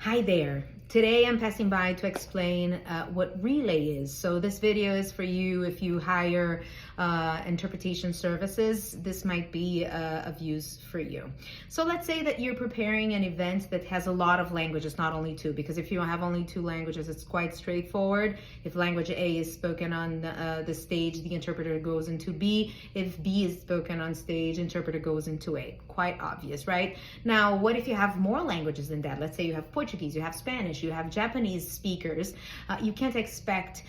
Hi there. Today I'm passing by to explain what relay is. So this video is for you if you hire interpretation services. This might be of use for you. So let's say that you're preparing an event that has a lot of languages, not only two, because if you have only two languages, it's quite straightforward. If language A is spoken on the stage, the interpreter goes into B. If B is spoken on stage, interpreter goes into A. Quite obvious, right? Now, what if you have more languages than that? Let's say you have Portuguese, you have Spanish, you have Japanese speakers. You can't expect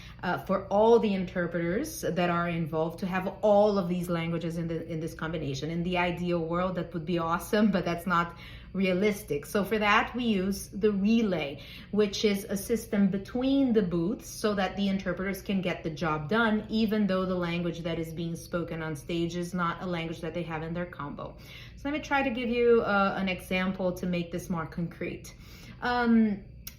for all the interpreters that are involved to have all of these languages in this combination. In the ideal world, that would be awesome, but that's not realistic. So for that, we use the relay, which is a system between the booths so that the interpreters can get the job done, even though the language that is being spoken on stage is not a language that they have in their combo. So let me try to give you an example to make this more concrete.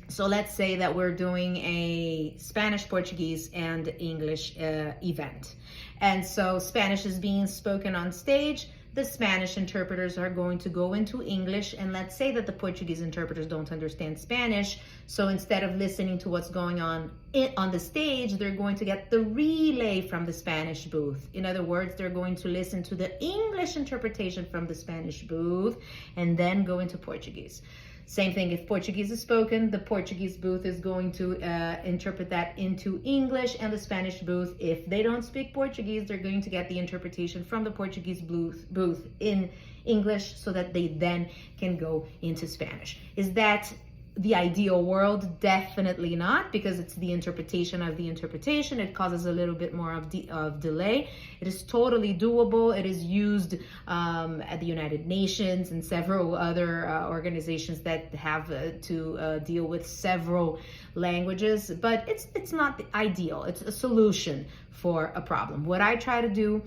So let's say that we're doing a Spanish, Portuguese, and English event. And so Spanish is being spoken on stage. The Spanish interpreters are going to go into English, and let's say that the Portuguese interpreters don't understand Spanish. So instead of listening to what's going on the stage, they're going to get the relay from the Spanish booth. In other words, they're going to listen to the English interpretation from the Spanish booth and then go into Portuguese. Same thing, if Portuguese is spoken, the Portuguese booth is going to interpret that into English, and the Spanish booth, if they don't speak Portuguese, they're going to get the interpretation from the Portuguese booth in English so that they then can go into Spanish. Is that the ideal world? Definitely not, because it's the interpretation of the interpretation. It causes a little bit more of delay. It is totally doable. It is used at the United Nations and several other organizations that have to deal with several languages, but it's not the ideal. It's a solution for a problem. What I try to do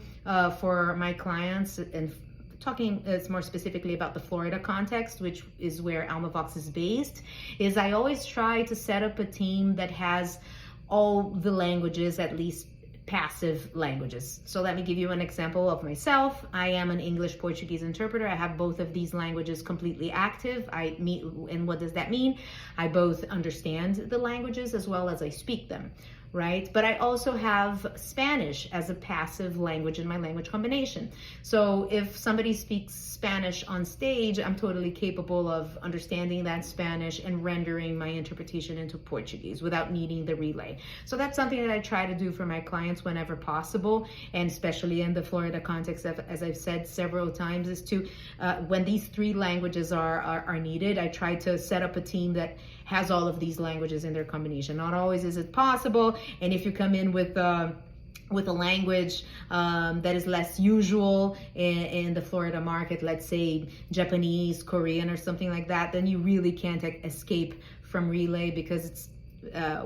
for my clients, and talking more specifically about the Florida context, which is where AlmaVox is based, is I always try to set up a team that has all the languages, at least passive languages. So let me give you an example of myself. I am an English Portuguese interpreter. I have both of these languages completely active. And what does that mean? I both understand the languages as well as I speak them, right? But I also have Spanish as a passive language in my language combination. So if somebody speaks Spanish on stage, I'm totally capable of understanding that Spanish and rendering my interpretation into Portuguese without needing the relay. So that's something that I try to do for my clients whenever possible, and especially in the Florida context, as I've said several times, is to, when these three languages are needed, I try to set up a team that has all of these languages in their combination. Not always is it possible, and if you come in with a language that is less usual in the Florida market, let's say Japanese, Korean, or something like that, then you really can't escape from relay, because it's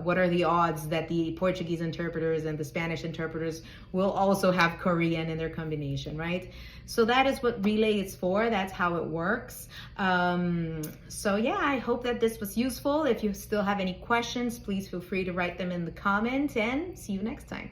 what are the odds that the Portuguese interpreters and the Spanish interpreters will also have Korean in their combination, right? So that is what relay is for. That's how it works. So yeah, I hope that this was useful. If you still have any questions, please feel free to write them in the comments, and see you next time.